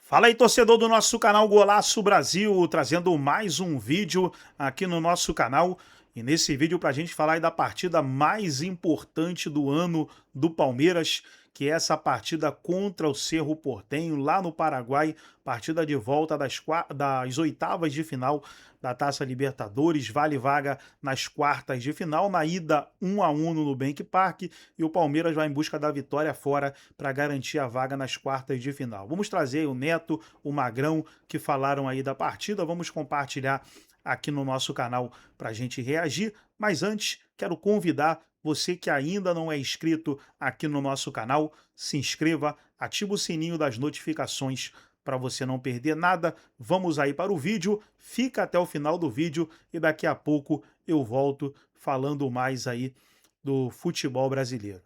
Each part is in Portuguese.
Fala aí, torcedor do nosso canal Golaço Brasil, trazendo mais um vídeo aqui no nosso canal. E nesse vídeo para a gente falar aí da partida mais importante do ano do Palmeiras, que é essa partida contra o Cerro Porteño, lá no Paraguai, partida de volta das oitavas de final da Taça Libertadores, vale vaga nas quartas de final, na ida 1-1 no Nubank Park, e o Palmeiras vai em busca da vitória fora para garantir a vaga nas quartas de final. Vamos trazer o Neto, o Magrão, que falaram aí da partida, vamos compartilhar aqui no nosso canal para a gente reagir, mas antes quero convidar você que ainda não é inscrito aqui no nosso canal, se inscreva, ativa o sininho das notificações para você não perder nada. Vamos aí para o vídeo, fica até o final do vídeo e daqui a pouco eu volto falando mais aí do futebol brasileiro.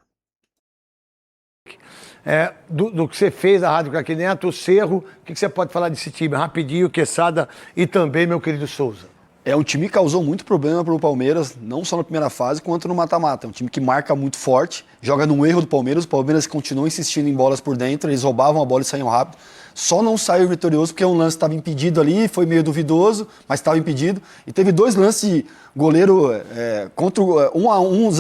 Do que você fez na Rádio Craque Neto, o Cerro, o que você pode falar desse time? Rapidinho, Quesada e também meu querido Souza. É um time que causou muito problema para o Palmeiras, não só na primeira fase, quanto no mata-mata. É um time que marca muito forte, joga no erro do Palmeiras. O Palmeiras continua insistindo em bolas por dentro, eles roubavam a bola e saíam rápido. Só não saiu vitorioso porque um lance estava impedido ali, foi meio duvidoso, mas estava impedido. E teve dois lances de goleiro contra um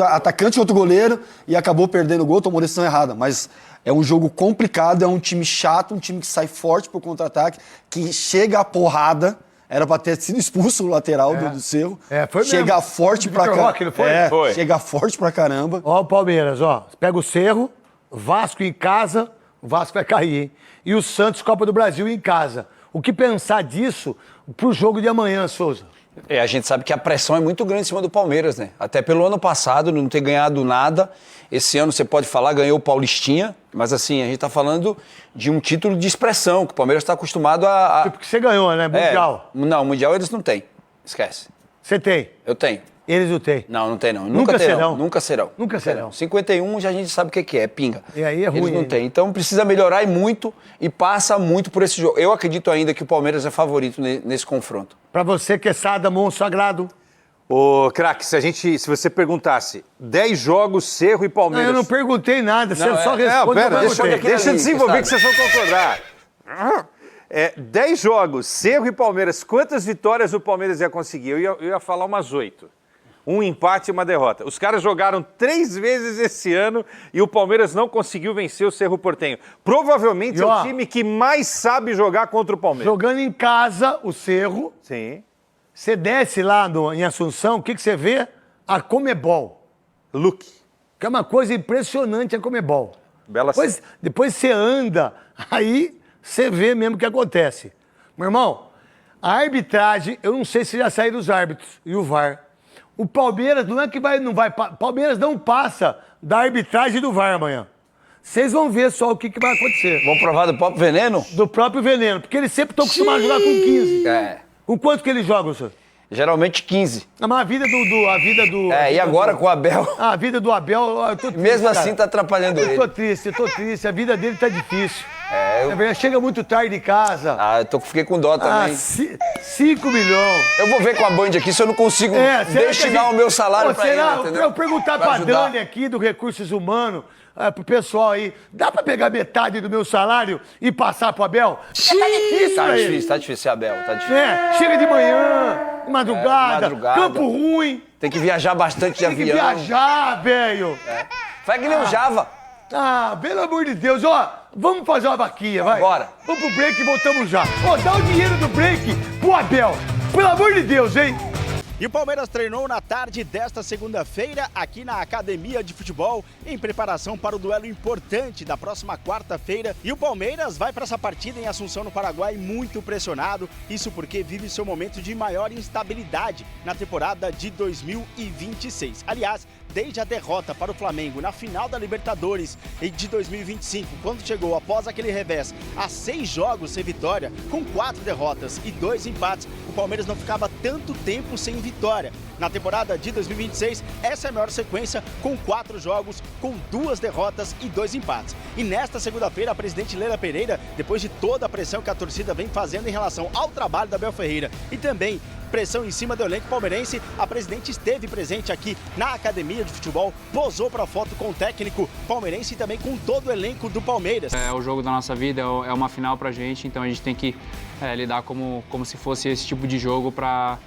atacante contra o goleiro e acabou perdendo o gol, tomou decisão errada. Mas é um jogo complicado, é um time chato, um time que sai forte pro contra-ataque, que chega a porrada. Era pra ter sido expulso o lateral do Cerro. Foi chega mesmo. Forte pra caramba. Foi. Chega forte pra caramba. Ó o Palmeiras, ó. Pega o Cerro, Vasco em casa, o Vasco vai cair, hein? E o Santos, Copa do Brasil em casa. O que pensar disso pro jogo de amanhã, Souza? A gente sabe que a pressão é muito grande em cima do Palmeiras, né? Até pelo ano passado, não ter ganhado nada. Esse ano, você pode falar, ganhou o Paulistinha, mas assim, a gente tá falando de um título de expressão, que o Palmeiras tá acostumado a... Tipo que você ganhou, né? Mundial. Não, Mundial eles não têm. Esquece. Você tem? Eu tenho. Eles não têm? Não tem não. Nunca terão. serão? Nunca serão. Nunca serão. 51 já a gente sabe o que é pinga. E aí é ruim. Eles não têm. Então precisa melhorar e muito, e passa muito por esse jogo. Eu acredito ainda que o Palmeiras é favorito nesse confronto. Pra você, Quesada, monstro sagrado. Ô, craque, se você perguntasse 10 jogos, Cerro e Palmeiras... Não, eu não perguntei nada, você só responde. Pera, deixa eu desenvolver que vocês vão concordar. 10 jogos, Cerro e Palmeiras, quantas vitórias o Palmeiras ia conseguir? Eu ia falar umas 8. Um empate e uma derrota. Os caras jogaram 3 vezes esse ano e o Palmeiras não conseguiu vencer o Cerro Porteño. Provavelmente é o time que mais sabe jogar contra o Palmeiras. Jogando em casa, o Cerro. Sim. Você desce lá em Assunção, o que você vê? A Comebol. Look. Que é uma coisa impressionante a Comebol. Bela Depois você anda, aí você vê mesmo o que acontece. Meu irmão, a arbitragem, eu não sei se já saíram os árbitros e o VAR. O Palmeiras não é que não vai... Palmeiras não passa da arbitragem do VAR amanhã. Vocês vão ver só o que vai acontecer. Vão provar do próprio veneno? Do próprio veneno, porque eles sempre estão acostumados a jogar com 15. Com quanto que eles jogam, senhor? Geralmente 15. Mas a vida do... E agora com o Abel... A vida do Abel... Eu tô triste, mesmo cara. assim tá atrapalhando ele. Eu tô triste. A vida dele tá difícil. Chega muito tarde em casa. Fiquei com dó também. 5 milhões. Eu vou ver com a Band aqui se eu não consigo destinar o meu salário pra ele, entendeu? Eu perguntar pra Dani aqui do Recursos Humanos, pro pessoal aí, dá pra pegar metade do meu salário e passar pro Abel? Tá difícil, Abel, tá difícil. Chega de manhã, madrugada, Campo Ruim. Tem que viajar bastante de avião. Tem que viajar, velho. Faz que nem o Java. Pelo amor de Deus, vamos fazer uma vaquinha, vai. Bora. Vamos pro break e voltamos já. Dá o dinheiro do break pro Abel. Pelo amor de Deus, hein? E o Palmeiras treinou na tarde desta segunda-feira aqui na Academia de Futebol em preparação para o duelo importante da próxima quarta-feira. E o Palmeiras vai para essa partida em Assunção, no Paraguai, muito pressionado. Isso porque vive seu momento de maior instabilidade na temporada de 2026. Aliás, desde a derrota para o Flamengo na final da Libertadores de 2025, quando chegou após aquele revés a 6 jogos sem vitória, com 4 derrotas e 2 empates, o Palmeiras não ficava tanto tempo sem vitória. Na temporada de 2026, essa é a maior sequência, com 4 jogos, com 2 derrotas e 2 empates. E nesta segunda-feira, a presidente Leila Pereira, depois de toda a pressão que a torcida vem fazendo em relação ao trabalho da Abel Ferreira e também pressão em cima do elenco palmeirense. A presidente esteve presente aqui na academia de futebol, posou para foto com o técnico palmeirense e também com todo o elenco do Palmeiras. É o jogo da nossa vida, é uma final pra gente, então a gente tem que lidar como se fosse esse tipo de jogo para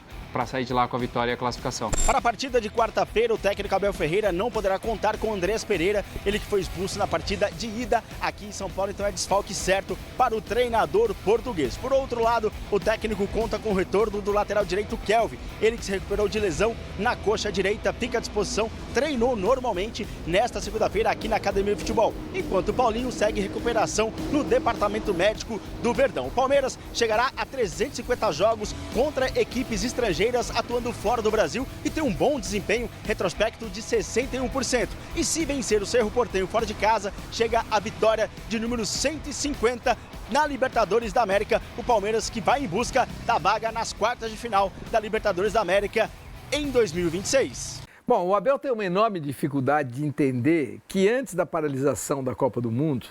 sair de lá com a vitória e a classificação. Para a partida de quarta-feira, o técnico Abel Ferreira não poderá contar com Andrés Pereira, ele que foi expulso na partida de ida aqui em São Paulo, então é desfalque certo para o treinador português. Por outro lado, o técnico conta com o retorno do lateral direito Kelvin, ele que se recuperou de lesão na coxa direita, fica à disposição, treinou normalmente nesta segunda-feira aqui na Academia de Futebol, enquanto o Paulinho segue recuperação no departamento médico do Verdão. O Palmeiras chegará a 350 jogos contra equipes estrangeiras atuando fora do Brasil e tem um bom desempenho, retrospecto de 61%. E se vencer o Cerro Porteño fora de casa, chega a vitória de número 150 na Libertadores da América. O Palmeiras que vai em busca da vaga nas quartas de final da Libertadores da América em 2026. Bom, o Abel tem uma enorme dificuldade de entender que antes da paralisação da Copa do Mundo,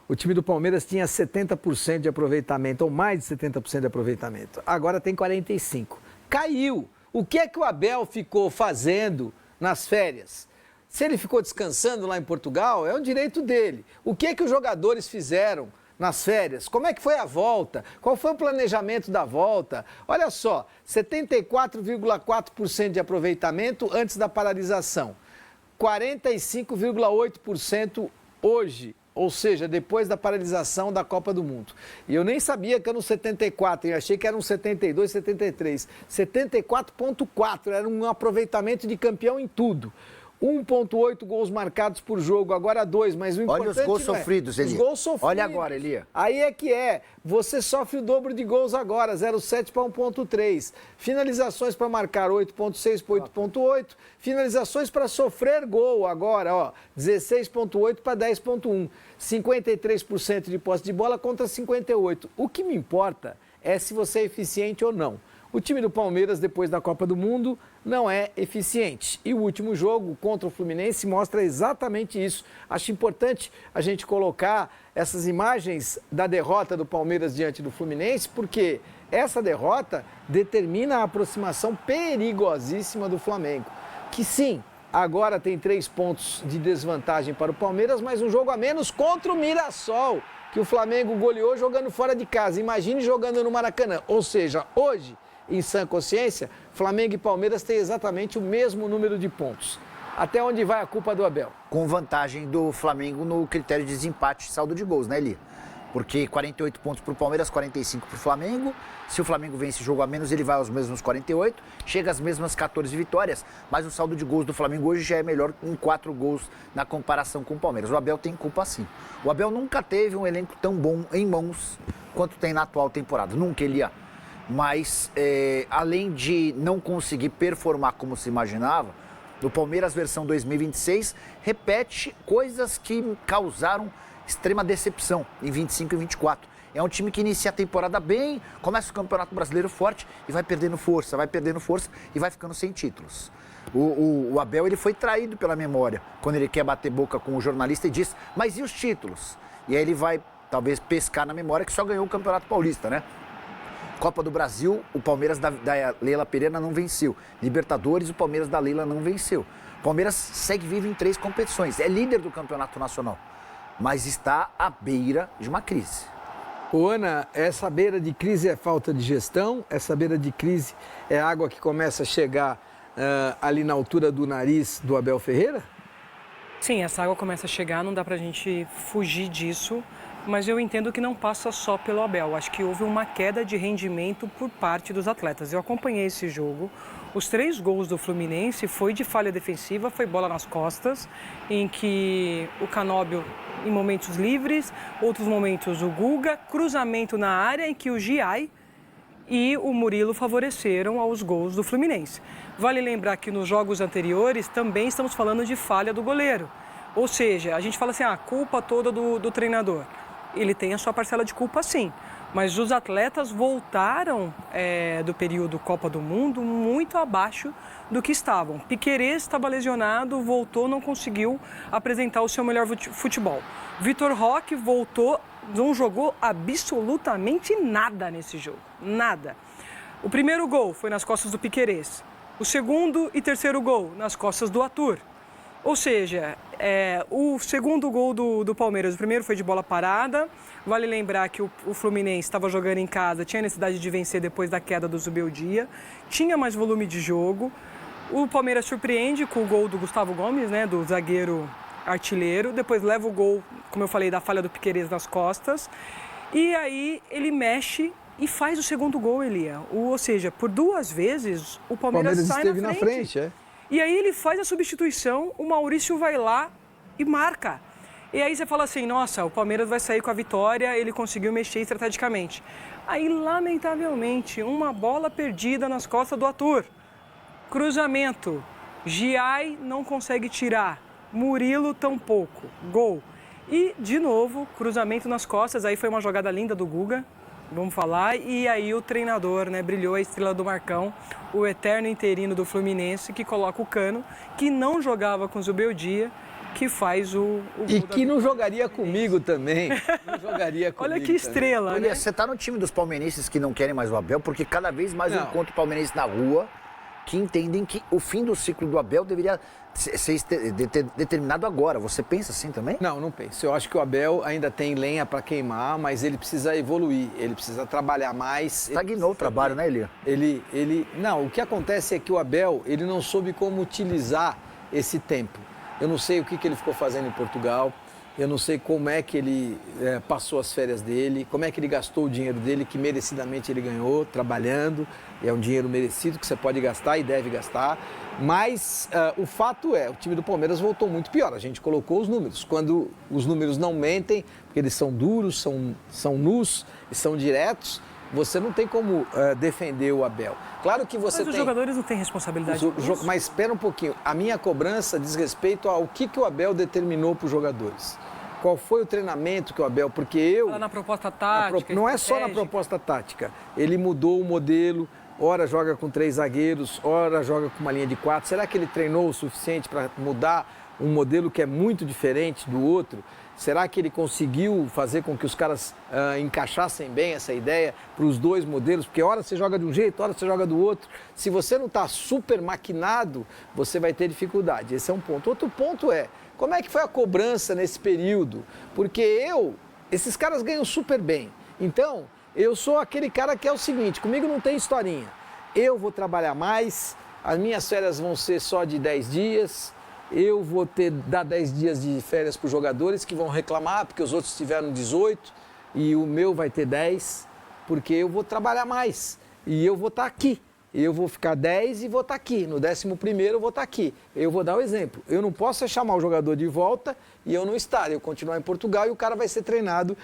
o time do Palmeiras tinha 70% de aproveitamento, ou mais de 70% de aproveitamento. Agora tem 45%. Caiu. O que é que o Abel ficou fazendo nas férias? Se ele ficou descansando lá em Portugal, é um direito dele. O que é que os jogadores fizeram nas férias? Como é que foi a volta? Qual foi o planejamento da volta? Olha só, 74,4% de aproveitamento antes da paralisação. 45,8% hoje. Ou seja, depois da paralisação da Copa do Mundo. E eu nem sabia que era um 74, eu achei que era um 72, 73. 74,4, era um aproveitamento de campeão em tudo. 1,8 gols marcados por jogo, agora 2, mas o importante olha os gols sofridos, Eli. Os gols sofridos. Olha agora, Eli. Aí é que você sofre o dobro de gols agora, 0,7 para 1,3. Finalizações para marcar, 8,6 para 8,8. Finalizações para sofrer gol agora, 16,8 para 10,1. 53% de posse de bola contra 58%. O que me importa é se você é eficiente ou não. O time do Palmeiras, depois da Copa do Mundo, não é eficiente. E o último jogo contra o Fluminense mostra exatamente isso. Acho importante a gente colocar essas imagens da derrota do Palmeiras diante do Fluminense, porque essa derrota determina a aproximação perigosíssima do Flamengo. Que sim, agora tem 3 pontos de desvantagem para o Palmeiras, mas um jogo a menos contra o Mirassol, que o Flamengo goleou jogando fora de casa. Imagine jogando no Maracanã. Ou seja, hoje, em sã consciência, Flamengo e Palmeiras têm exatamente o mesmo número de pontos. Até onde vai a culpa do Abel? Com vantagem do Flamengo no critério de desempate e saldo de gols, né, Eli? Porque 48 pontos para o Palmeiras, 45 para o Flamengo. Se o Flamengo vence jogo a menos, ele vai aos mesmos 48. Chega às mesmas 14 vitórias, mas o saldo de gols do Flamengo hoje já é melhor em 4 gols na comparação com o Palmeiras. O Abel tem culpa sim. O Abel nunca teve um elenco tão bom em mãos quanto tem na atual temporada. Nunca, Eli. Mas, além de não conseguir performar como se imaginava, o Palmeiras versão 2026 repete coisas que causaram extrema decepção em 25 e 24. É um time que inicia a temporada bem, começa o Campeonato Brasileiro forte e vai perdendo força e vai ficando sem títulos. O Abel ele foi traído pela memória quando ele quer bater boca com o jornalista e diz, mas e os títulos? E aí ele vai, talvez, pescar na memória que só ganhou o Campeonato Paulista, né? Copa do Brasil, o Palmeiras da Leila Pereira não venceu. Libertadores, o Palmeiras da Leila não venceu. O Palmeiras segue vivo em 3 competições. É líder do Campeonato Nacional, mas está à beira de uma crise. Ana, essa beira de crise é falta de gestão? Essa beira de crise é água que começa a chegar ali na altura do nariz do Abel Ferreira? Sim, essa água começa a chegar, não dá pra gente fugir disso. Mas eu entendo que não passa só pelo Abel. Acho que houve uma queda de rendimento por parte dos atletas. Eu acompanhei esse jogo. Os 3 gols do Fluminense foi de falha defensiva, foi bola nas costas, em que o Canóbio, em momentos livres, outros momentos o Guga, cruzamento na área em que o Giai e o Murilo favoreceram aos gols do Fluminense. Vale lembrar que nos jogos anteriores também estamos falando de falha do goleiro. Ou seja, a gente fala assim, a culpa toda do treinador. Ele tem a sua parcela de culpa, sim. Mas os atletas voltaram do período Copa do Mundo muito abaixo do que estavam. Piquerez estava lesionado, voltou, não conseguiu apresentar o seu melhor futebol. Vitor Roque voltou, não jogou absolutamente nada nesse jogo. Nada. O primeiro gol foi nas costas do Piquerez. O segundo e terceiro gol nas costas do Arthur. Ou seja, o segundo gol do Palmeiras, o primeiro foi de bola parada. Vale lembrar que o Fluminense estava jogando em casa, tinha necessidade de vencer depois da queda do Zubeldia, tinha mais volume de jogo. O Palmeiras surpreende com o gol do Gustavo Gomes, né, do zagueiro artilheiro. Depois leva o gol, como eu falei, da falha do Piquerez nas costas. E aí ele mexe e faz o segundo gol, Elia. Ou seja, por 2 vezes o Palmeiras sai esteve na frente. na frente, é. E aí ele faz a substituição, o Maurício vai lá e marca. E aí você fala assim, nossa, o Palmeiras vai sair com a vitória, ele conseguiu mexer estrategicamente. Aí, lamentavelmente, uma bola perdida nas costas do Arthur. Cruzamento, Giai não consegue tirar, Murilo tampouco, gol. E, de novo, cruzamento nas costas, aí foi uma jogada linda do Guga, vamos falar, e aí o treinador, né, brilhou a estrela do Marcão, o eterno interino do Fluminense, que coloca o Cano, que não jogava com o Zubeldia, que faz o gol e que não jogaria comigo também. Não jogaria comigo. Olha que estrela, Olha, né? você tá no time dos palmeirenses que não querem mais o Abel, porque cada vez mais eu encontro palmeirenses na rua que entendem que o fim do ciclo do Abel deveria ser determinado agora. Você pensa assim também? Não, não penso. Eu acho que o Abel ainda tem lenha para queimar, mas ele precisa evoluir, ele precisa trabalhar mais. Estagnou o trabalho, né, Elia? Não, o que acontece é que o Abel, ele não soube como utilizar esse tempo. Eu não sei o que ele ficou fazendo em Portugal, eu não sei como é que ele passou as férias dele, como é que ele gastou o dinheiro dele, que merecidamente ele ganhou, trabalhando. É um dinheiro merecido que você pode gastar e deve gastar. Mas o fato é, o time do Palmeiras voltou muito pior. A gente colocou os números. Quando os números não mentem, porque eles são duros, são nus e são diretos, você não tem como defender o Abel. Claro que você Mas os jogadores não têm responsabilidade. Mas espera um pouquinho. A minha cobrança diz respeito ao que o Abel determinou para os jogadores. Qual foi o treinamento que o Abel... Porque eu... Fala na proposta tática. Não é só na proposta tática. Ele mudou o modelo. Ora joga com 3 zagueiros, ora joga com uma linha de 4. Será que ele treinou o suficiente para mudar um modelo que é muito diferente do outro? Será que ele conseguiu fazer com que os caras encaixassem bem essa ideia para os 2 modelos? Porque hora você joga de um jeito, hora você joga do outro. Se você não está super maquinado, você vai ter dificuldade. Esse é um ponto. Outro ponto é, como é que foi a cobrança nesse período? Porque esses caras ganham super bem. Então, eu sou aquele cara que é o seguinte, comigo não tem historinha. Eu vou trabalhar mais, as minhas férias vão ser só de 10 dias... Eu vou dar 10 dias de férias para os jogadores que vão reclamar, porque os outros tiveram 18 e o meu vai ter 10, porque eu vou trabalhar mais e eu vou estar aqui. Eu vou ficar 10 e vou estar aqui. No 11º eu vou estar aqui. Eu vou dar o exemplo. Eu não posso chamar o jogador de volta e eu não estar. Eu continuar em Portugal e o cara vai ser treinado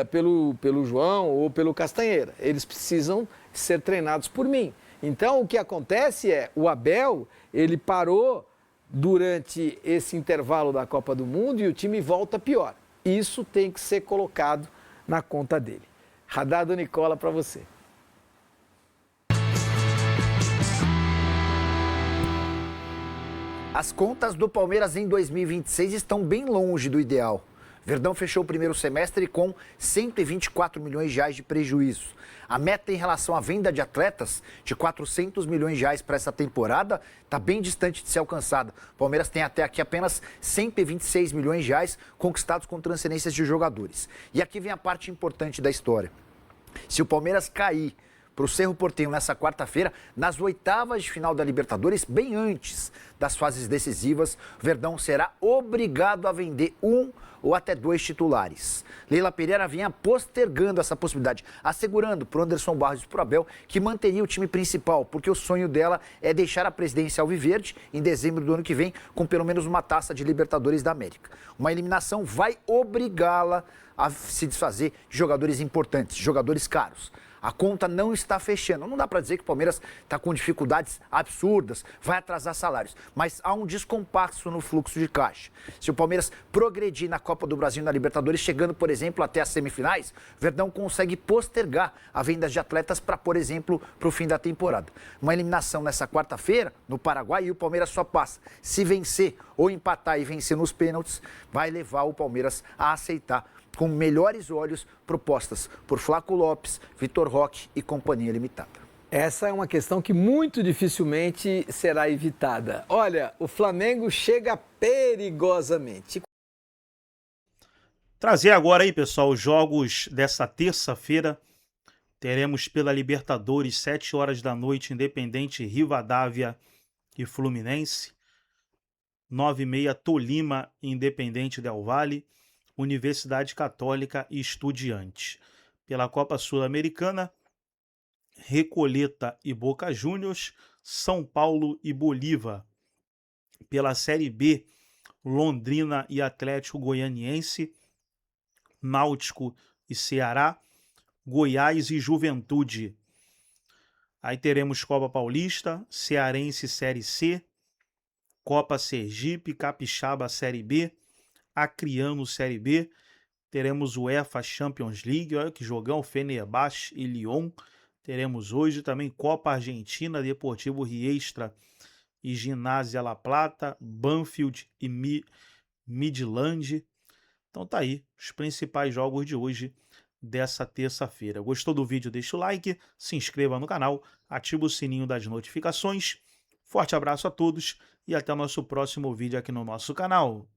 pelo João ou pelo Castanheira. Eles precisam ser treinados por mim. Então, o que acontece é, o Abel, ele parou durante esse intervalo da Copa do Mundo e o time volta pior. Isso tem que ser colocado na conta dele. Radar do Nicola para você. As contas do Palmeiras em 2026 estão bem longe do ideal. Verdão fechou o primeiro semestre com 124 milhões de reais de prejuízo. A meta em relação à venda de atletas, de 400 milhões de reais para essa temporada, está bem distante de ser alcançada. O Palmeiras tem até aqui apenas 126 milhões de reais conquistados com transferências de jogadores. E aqui vem a parte importante da história. Se o Palmeiras cair para o Cerro Porteño nessa quarta-feira, nas oitavas de final da Libertadores, bem antes das fases decisivas, o Verdão será obrigado a vender 1 ou até 2 titulares. Leila Pereira vinha postergando essa possibilidade, assegurando para o Anderson Barros e para o Abel que manteria o time principal, porque o sonho dela é deixar a presidência alviverde em dezembro do ano que vem, com pelo menos uma taça de Libertadores da América. Uma eliminação vai obrigá-la a se desfazer de jogadores importantes, jogadores caros. A conta não está fechando. Não dá para dizer que o Palmeiras está com dificuldades absurdas, vai atrasar salários, mas há um descompasso no fluxo de caixa. Se o Palmeiras progredir na Copa do Brasil e na Libertadores, chegando, por exemplo, até as semifinais, o Verdão consegue postergar a venda de atletas para, por exemplo, para o fim da temporada. Uma eliminação nessa quarta-feira, no Paraguai, e o Palmeiras só passa. Se vencer ou empatar e vencer nos pênaltis, vai levar o Palmeiras a aceitar com melhores olhos propostas por Flaco Lopes, Vitor Roque e Companhia Limitada. Essa é uma questão que muito dificilmente será evitada. Olha, o Flamengo chega perigosamente. Trazer agora aí, pessoal, os jogos dessa terça-feira. Teremos pela Libertadores, 7 horas da noite, Independente Rivadavia e Fluminense. 9h30, Tolima e Independente Del Valle. Universidade Católica e Estudiantes. Pela Copa Sul-Americana, Recoleta e Boca Juniors, São Paulo e Bolívar. Pela Série B, Londrina e Atlético Goianiense, Náutico e Ceará, Goiás e Juventude. Aí teremos Copa Paulista, Cearense Série C, Copa Sergipe, Capixaba Série B, Acreano Série B. Teremos UEFA Champions League, olha que jogão, Fenerbahçe e Lyon. Teremos hoje também Copa Argentina, Deportivo Riestra e Ginásio La Plata, Banfield e Midland. Então tá aí, os principais jogos de hoje, dessa terça-feira. Gostou do vídeo? Deixa o like, se inscreva no canal, ativa o sininho das notificações. Forte abraço a todos e até o nosso próximo vídeo aqui no nosso canal.